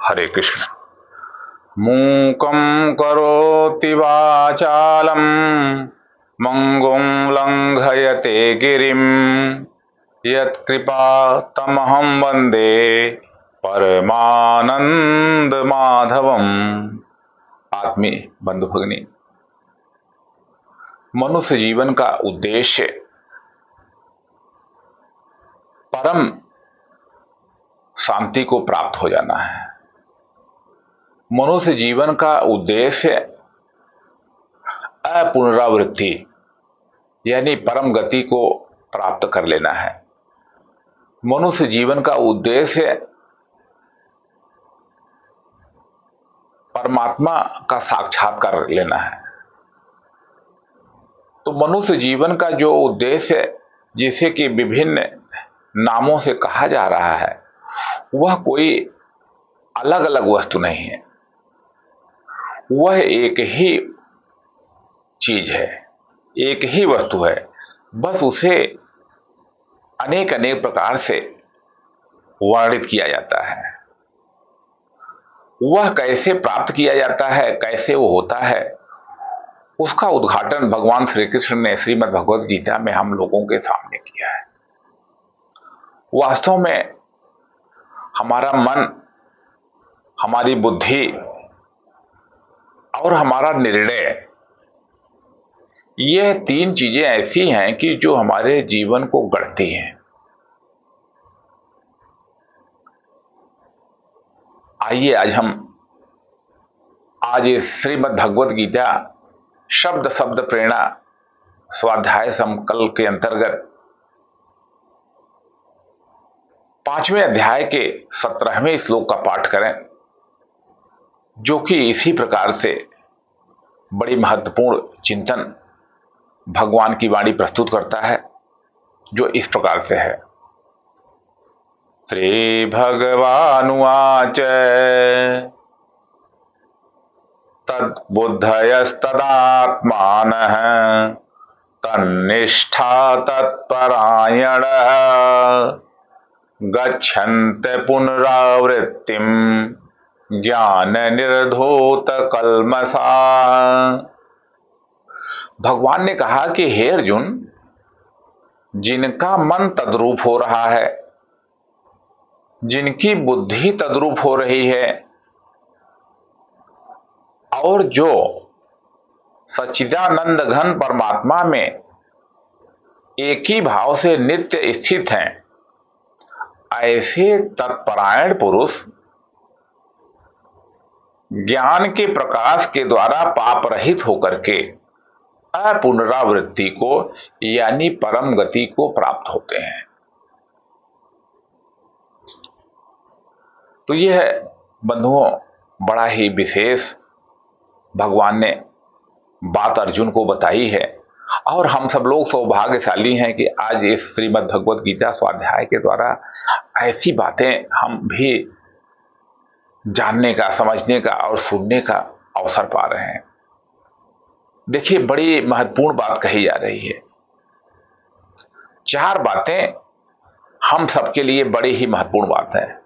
हरे कृष्ण। मूकं करोति वाचालं मंगुं लंघयते गिरिं यत्कृपातमहं वन्दे परमानंद माधवम। आत्मीय बंधु भगिनी, मनुष्य जीवन का उद्देश्य परम शांति को प्राप्त हो जाना है। मनुष्य जीवन का उद्देश्य अपुनरावृत्ति यानी परम गति को प्राप्त कर लेना है। मनुष्य जीवन का उद्देश्य परमात्मा का साक्षात्कार लेना है। तो मनुष्य जीवन का जो उद्देश्य जिसे कि विभिन्न नामों से कहा जा रहा है, वह कोई अलग अलग वस्तु नहीं है, वह एक ही चीज है, एक ही वस्तु है। बस उसे अनेक अनेक प्रकार से वर्णित किया जाता है। वह कैसे प्राप्त किया जाता है, कैसे वो होता है, उसका उद्घाटन भगवान श्री कृष्ण ने श्रीमद् भगवद गीता में हम लोगों के सामने किया है। वास्तव में हमारा मन, हमारी बुद्धि और हमारा निर्णय, यह तीन चीजें ऐसी हैं कि जो हमारे जीवन को गढ़ती हैं। आइए आज इस श्रीमद् भगवद गीता शब्द शब्द प्रेरणा स्वाध्याय संकल्प के अंतर्गत 5वें अध्याय के 17वें श्लोक का पाठ करें, जो कि इसी प्रकार से बड़ी महत्वपूर्ण चिंतन भगवान की वाणी प्रस्तुत करता है, जो इस प्रकार से है। श्री भगवानुवाच तद्बुद्धयस्तदात्मानः तन्निष्ठा तत्परायणः गच्छन्ते पुनरावृत्तिं ज्ञान निर्धूत कल्मषा। भगवान ने कहा कि हे अर्जुन, जिनका मन तद्रूप हो रहा है, जिनकी बुद्धि तद्रूप हो रही है और जो सच्चिदानंद घन परमात्मा में एक ही भाव से नित्य स्थित हैं, ऐसे तत्परायण पुरुष ज्ञान के प्रकाश के द्वारा पाप रहित होकर के अपुनरावृत्ति को यानी परम गति को प्राप्त होते हैं। तो यह बंधुओं बड़ा ही विशेष भगवान ने बात अर्जुन को बताई है, और हम सब लोग सौभाग्यशाली हैं कि आज इस श्रीमद् भगवद गीता स्वाध्याय के द्वारा ऐसी बातें हम भी जानने का, समझने का और सुनने का अवसर पा रहे हैं। देखिए, बड़ी महत्वपूर्ण बात कही जा रही है। 4 बातें हम सबके लिए बड़ी ही महत्वपूर्ण बात है।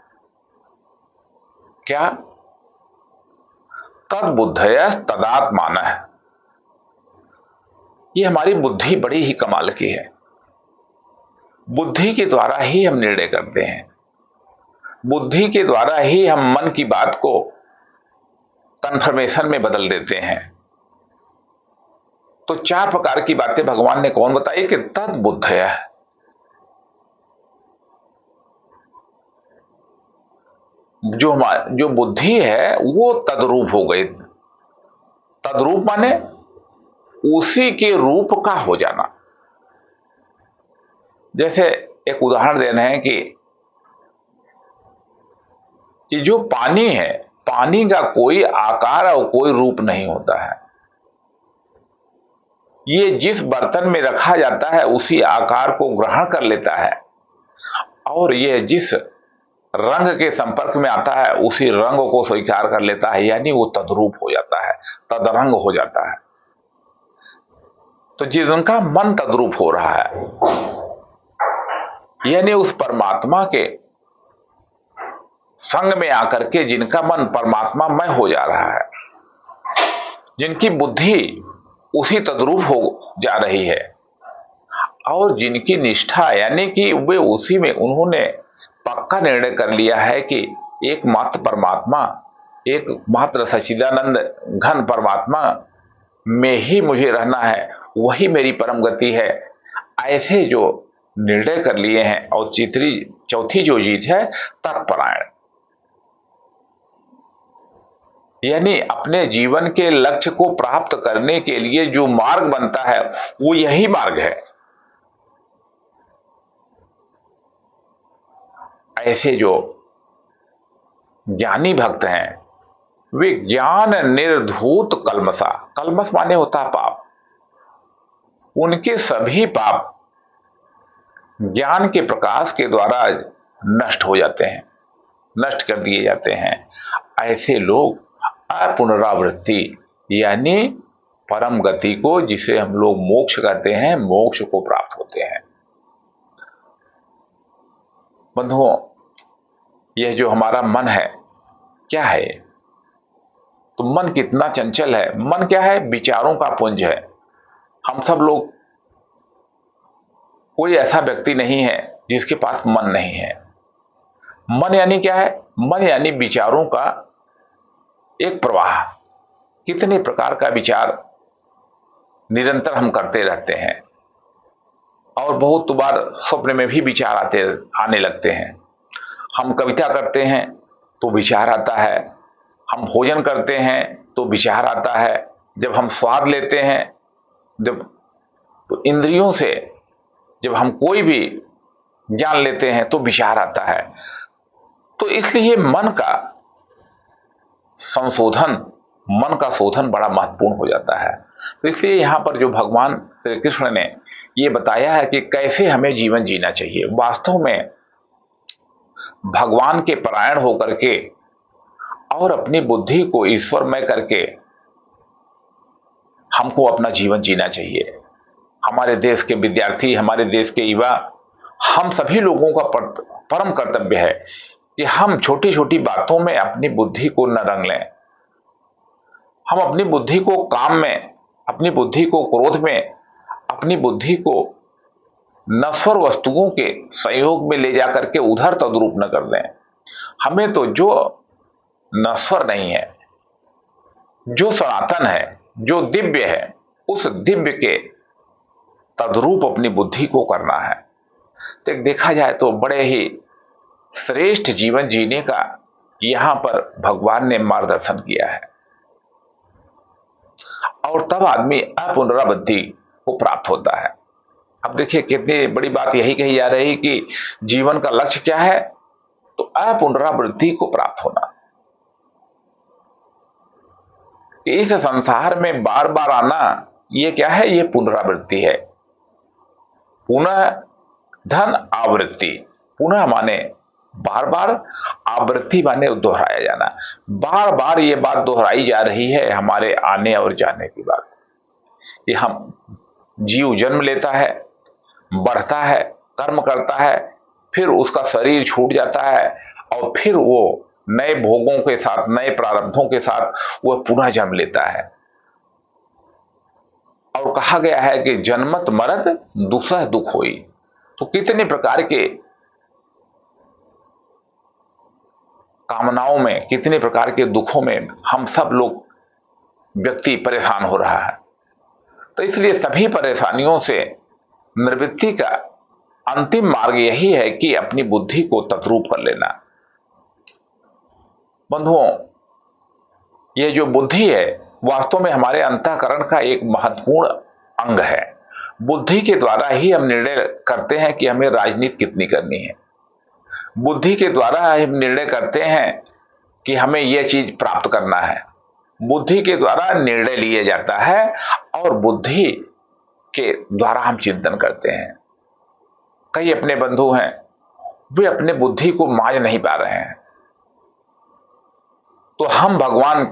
क्या? तद्बुद्धयः तदात्मानः। ये हमारी बुद्धि बड़ी ही कमाल की है। बुद्धि के द्वारा ही हम निर्णय करते हैं, बुद्धि के द्वारा ही हम मन की बात को कन्फर्मेशन में बदल देते हैं। तो 4 प्रकार की बातें भगवान ने कौन बताई कि तद्बुद्धयः, जो बुद्धि है वो तद्रूप हो गई। तद्रूप माने उसी के रूप का हो जाना। जैसे एक उदाहरण देना है कि जो पानी है, पानी का कोई आकार और कोई रूप नहीं होता है। ये जिस बर्तन में रखा जाता है उसी आकार को ग्रहण कर लेता है, और यह जिस रंग के संपर्क में आता है उसी रंग को स्वीकार कर लेता है, यानी वो तद्रूप हो जाता है, तदरंग हो जाता है। तो जिनका मन तद्रूप हो रहा है, यानी उस परमात्मा के संग में आकर के जिनका मन परमात्मामय हो जा रहा है, जिनकी बुद्धि उसी तद्रूप हो जा रही है, और जिनकी निष्ठा यानी कि वे उसी में उन्होंने पक्का निर्णय कर लिया है कि एकमात्र परमात्मा, एकमात्र सच्चिदानंद घन परमात्मा में ही मुझे रहना है, वही मेरी परम गति है, ऐसे जो निर्णय कर लिए हैं। और चौथी जो जीत है तत्परायण, यानी अपने जीवन के लक्ष्य को प्राप्त करने के लिए जो मार्ग बनता है वो यही मार्ग है। ऐसे जो ज्ञानी भक्त हैं वे ज्ञान निर्धूत कल्मषा, कल्मष माने होता है पाप, उनके सभी पाप ज्ञान के प्रकाश के द्वारा नष्ट हो जाते हैं, नष्ट कर दिए जाते हैं। ऐसे लोग अपुनरावृत्ति यानी परम गति को, जिसे हम लोग मोक्ष कहते हैं, मोक्ष को प्राप्त होते हैं। बंधुओं, यह जो हमारा मन है क्या है? तो मन कितना चंचल है। मन क्या है? विचारों का पुंज है। हम सब लोग, कोई ऐसा व्यक्ति नहीं है जिसके पास मन नहीं है। मन यानी क्या है? मन यानी विचारों का एक प्रवाह। कितने प्रकार का विचार निरंतर हम करते रहते हैं, और बहुत बार स्वप्न में भी विचार आने लगते हैं। हम कविता करते हैं तो विचार आता है, हम भोजन करते हैं तो विचार आता है, जब हम स्वाद लेते हैं, जब तो इंद्रियों से जब हम कोई भी ज्ञान लेते हैं तो विचार आता है। तो इसलिए मन का संशोधन, मन का शोधन बड़ा महत्वपूर्ण हो जाता है। तो इसलिए यहां पर जो भगवान श्री कृष्ण ने ये बताया है कि कैसे हमें जीवन जीना चाहिए, वास्तव में भगवान के परायण होकर के और अपनी बुद्धि को ईश्वरमय करके हमको अपना जीवन जीना चाहिए। हमारे देश के विद्यार्थी, हमारे देश के युवा, हम सभी लोगों का परम कर्तव्य है कि हम छोटी छोटी बातों में अपनी बुद्धि को न रंग लें। हम अपनी बुद्धि को काम में, अपनी बुद्धि को क्रोध में, अपनी बुद्धि को नश्वर वस्तुओं के संयोग में ले जाकर के उधर तद्रूप न कर दें। हमें तो जो नश्वर नहीं है, जो सनातन है, जो दिव्य है, उस दिव्य के तद्रूप अपनी बुद्धि को करना है। तो देखा जाए तो बड़े ही श्रेष्ठ जीवन जीने का यहां पर भगवान ने मार्गदर्शन किया है, और तब आदमी अपुनरावृत्ति को प्राप्त होता है। अब देखिए कितनी बड़ी बात यही कही जा रही कि जीवन का लक्ष्य क्या है? तो अपुनरावृत्ति को प्राप्त होना। इस संसार में बार बार आना, ये क्या है? ये पुनरावृत्ति है। पुनः धन आवृत्ति, पुनः माने बार बार, आवृत्ति माने दोहराया जाना। बार बार ये बात दोहराई जा रही है हमारे आने और जाने की बात। ये हम जीव जन्म लेता है, बढ़ता है, कर्म करता है, फिर उसका शरीर छूट जाता है, और फिर वो नए भोगों के साथ, नए प्रारब्धों के साथ वह पुनः जन्म लेता है। और कहा गया है कि जन्मत मरत दुसह दुख होई। तो कितने प्रकार के कामनाओं में, कितने प्रकार के दुखों में हम सब लोग व्यक्ति परेशान हो रहा है। तो इसलिए सभी परेशानियों से निवृत्ति का अंतिम मार्ग यही है कि अपनी बुद्धि को तद्रूप कर लेना। बंधुओं, यह जो बुद्धि है वास्तव में हमारे अंतःकरण का एक महत्वपूर्ण अंग है। बुद्धि के द्वारा ही हम निर्णय करते हैं कि हमें राजनीति कितनी करनी है। बुद्धि के द्वारा हम निर्णय करते हैं कि हमें यह चीज प्राप्त करना है। बुद्धि के द्वारा निर्णय लिया जाता है, और बुद्धि के द्वारा हम चिंतन करते हैं। कई अपने बंधु हैं, वे अपने बुद्धि को मांझ नहीं पा रहे हैं। तो हम भगवान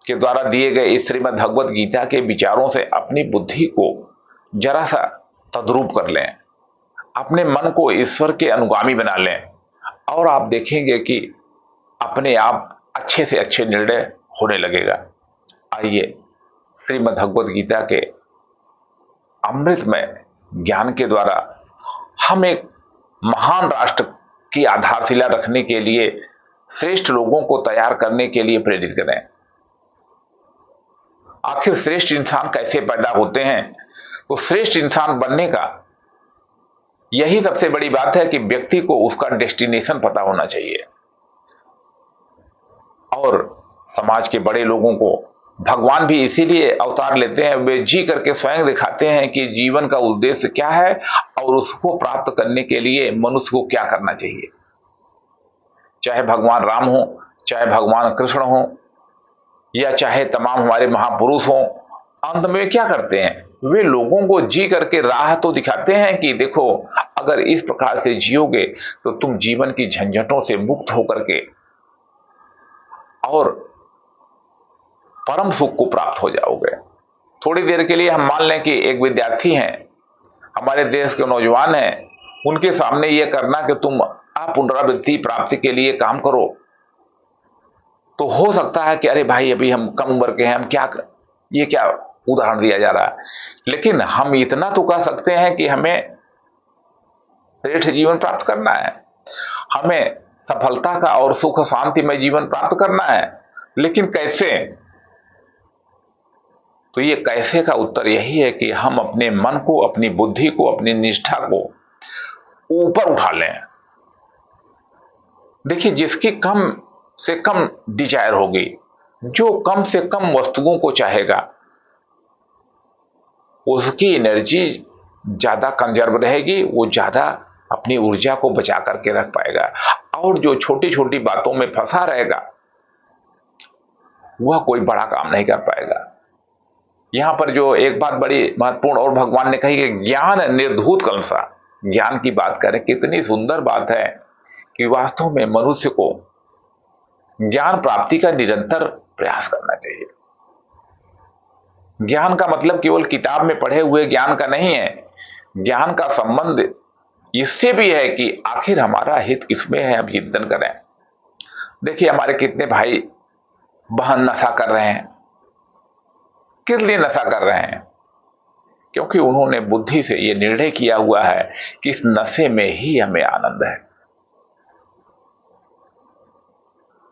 के द्वारा दिए गए इस श्रीमद् भगवद गीता के विचारों से अपनी बुद्धि को जरा सा तद्रूप कर लें, अपने मन को ईश्वर के अनुगामी बना लें, और आप देखेंगे कि अपने आप अच्छे से अच्छे निर्णय होने लगेगा। आइए श्रीमद् भगवद गीता के अमृतमय ज्ञान के द्वारा हम एक महान राष्ट्र की आधारशिला रखने के लिए, श्रेष्ठ लोगों को तैयार करने के लिए प्रेरित करें। आखिर श्रेष्ठ इंसान कैसे पैदा होते हैं? तो श्रेष्ठ इंसान बनने का यही सबसे बड़ी बात है कि व्यक्ति को उसका डेस्टिनेशन पता होना चाहिए। और समाज के बड़े लोगों को भगवान भी इसीलिए अवतार लेते हैं, वे जी करके स्वयं दिखाते हैं कि जीवन का उद्देश्य क्या है और उसको प्राप्त करने के लिए मनुष्य को क्या करना चाहिए। चाहे भगवान राम हो, चाहे भगवान कृष्ण हो, या चाहे तमाम हमारे महापुरुष हों, अंत में वे क्या करते हैं? वे लोगों को जी करके राह तो दिखाते हैं कि देखो, अगर इस प्रकार से जियोगे तो तुम जीवन की झंझटों से मुक्त होकर के और परम सुख को प्राप्त हो जाओगे। थोड़ी देर के लिए हम मान लें कि एक विद्यार्थी हैं, हमारे देश के नौजवान हैं, उनके सामने यह करना कि तुम पुनरावृत्ति प्राप्ति के लिए काम करो, तो हो सकता है कि अरे भाई अभी हम कम उम्र के हैं, हम क्या कर, ये क्या उदाहरण दिया जा रहा है। लेकिन हम इतना तो कह सकते हैं कि हमें श्रेष्ठ जीवन प्राप्त करना है, हमें सफलता का और सुख शांति में जीवन प्राप्त करना है। लेकिन कैसे? तो ये कैसे का उत्तर यही है कि हम अपने मन को, अपनी बुद्धि को, अपनी निष्ठा को ऊपर उठा लें। देखिए, जिसकी कम से कम डिजायर होगी, जो कम से कम वस्तुओं को चाहेगा, उसकी एनर्जी ज्यादा कंजर्व रहेगी, वो ज्यादा अपनी ऊर्जा को बचा करके रख पाएगा। और जो छोटी छोटी बातों में फंसा रहेगा, वह कोई बड़ा काम नहीं कर पाएगा। यहां पर जो एक बात बड़ी महत्वपूर्ण और भगवान ने कही कि ज्ञान निर्धूत कलसा, ज्ञान की बात करें, कितनी सुंदर बात है कि वास्तव में मनुष्य को ज्ञान प्राप्ति का निरंतर प्रयास करना चाहिए। ज्ञान का मतलब केवल किताब में पढ़े हुए ज्ञान का नहीं है। ज्ञान का संबंध इससे भी है कि आखिर हमारा हित किसमें है, हम चिंतन करें। देखिए, हमारे कितने भाई बहन नशा कर रहे हैं। किस लिए नशा कर रहे हैं? क्योंकि उन्होंने बुद्धि से यह निर्णय किया हुआ है कि इस नशे में ही हमें आनंद है।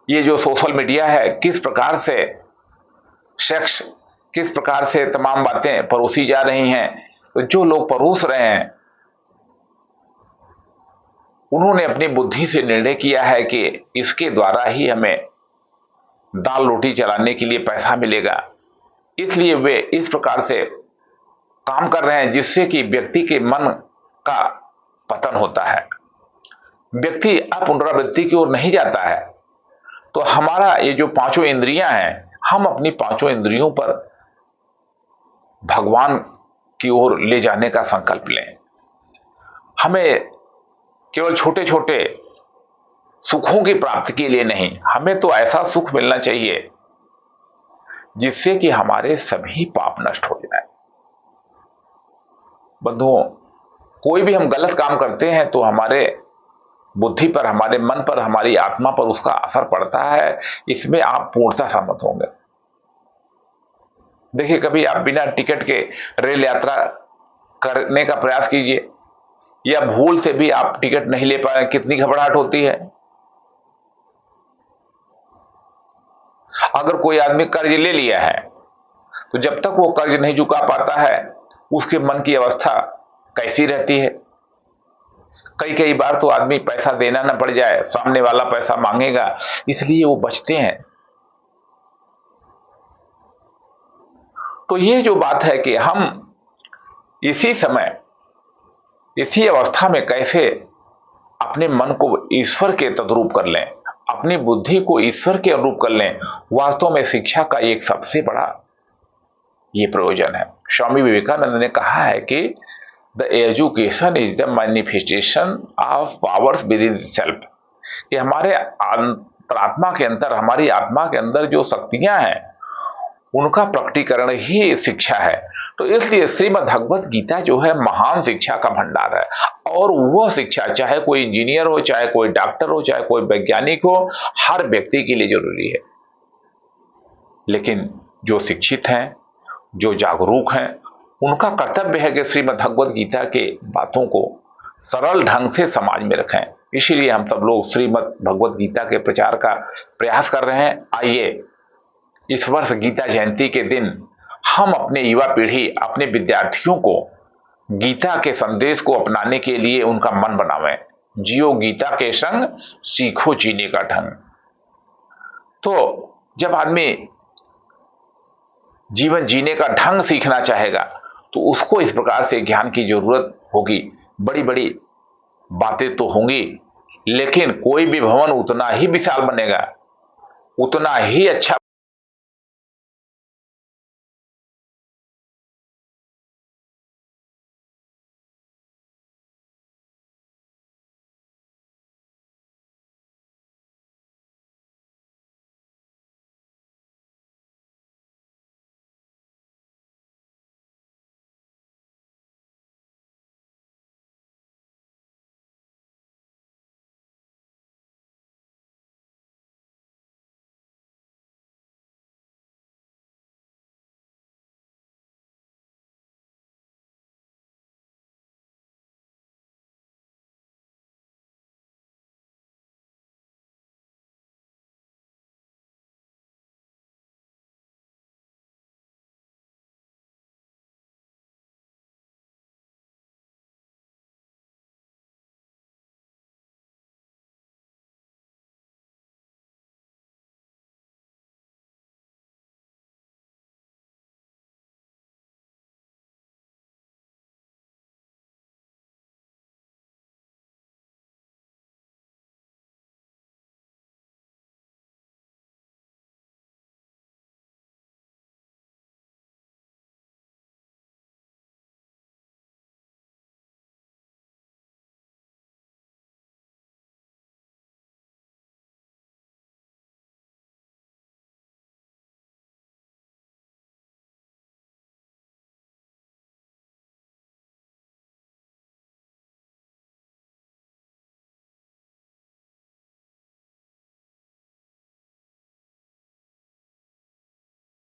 ये जो सोशल मीडिया है, किस प्रकार से सेक्स, किस प्रकार से तमाम बातें परोसी जा रही हैं, तो जो लोग परोस रहे हैं उन्होंने अपनी बुद्धि से निर्णय किया है कि इसके द्वारा ही हमें दाल रोटी चलाने के लिए पैसा मिलेगा, इसलिए वे इस प्रकार से काम कर रहे हैं जिससे कि व्यक्ति के मन का पतन होता है, व्यक्ति पुनरावृत्ति की ओर नहीं जाता है। तो हमारा ये जो पांचों इंद्रियां हैं, हम अपनी पांचों इंद्रियों पर भगवान की ओर ले जाने का संकल्प लें। हमें केवल छोटे छोटे सुखों की प्राप्ति के लिए नहीं, हमें तो ऐसा सुख मिलना चाहिए जिससे कि हमारे सभी पाप नष्ट हो जाए। बंधुओं, कोई भी हम गलत काम करते हैं तो हमारे बुद्धि पर, हमारे मन पर, हमारी आत्मा पर उसका असर पड़ता है। इसमें आप पूर्णतः सहमत होंगे। देखिए, कभी आप बिना टिकट के रेल यात्रा करने का प्रयास कीजिए, या भूल से भी आप टिकट नहीं ले पाए, कितनी घबराहट होती है। अगर कोई आदमी कर्ज ले लिया है तो जब तक वो कर्ज नहीं चुका पाता है, उसके मन की अवस्था कैसी रहती है। कई बार तो आदमी पैसा देना ना पड़ जाए, सामने वाला पैसा मांगेगा, इसलिए वो बचते हैं। तो ये जो बात है कि हम इसी समय, इसी अवस्था में कैसे अपने मन को ईश्वर के तद्रूप कर लें, अपनी बुद्धि को ईश्वर के अनुरूप कर लें, वास्तव में शिक्षा का एक सबसे बड़ा ये प्रयोजन है। स्वामी विवेकानंद ने कहा है कि the education is the manifestation of powers with in self, कि हमारे अंतरात्मा के अंदर, हमारी आत्मा के अंदर जो शक्तियां हैं, उनका प्रकटीकरण ही शिक्षा है। तो इसलिए श्रीमद् भगवत गीता जो है महान शिक्षा का भंडार है, और वह शिक्षा चाहे कोई इंजीनियर हो, चाहे कोई डॉक्टर हो, चाहे कोई वैज्ञानिक हो, हर व्यक्ति के लिए जरूरी है। लेकिन जो शिक्षित हैं, जो जागरूक हैं, उनका कर्तव्य है कि श्रीमद् भगवत गीता के बातों को सरल ढंग से समाज में रखें। इसीलिए हम सब लोग श्रीमद् भगवत गीता के प्रचार का प्रयास कर रहे हैं। आइए इस वर्ष गीता जयंती के दिन हम अपने युवा पीढ़ी, अपने विद्यार्थियों को गीता के संदेश को अपनाने के लिए उनका मन बनावें। जियो गीता के संग, सीखो जीने का ढंग। तो जब आदमी जीवन जीने का ढंग सीखना चाहेगा तो उसको इस प्रकार से ज्ञान की जरूरत होगी। बड़ी बड़ी बातें तो होंगी, लेकिन कोई भी भवन उतना ही विशाल बनेगा, उतना ही अच्छा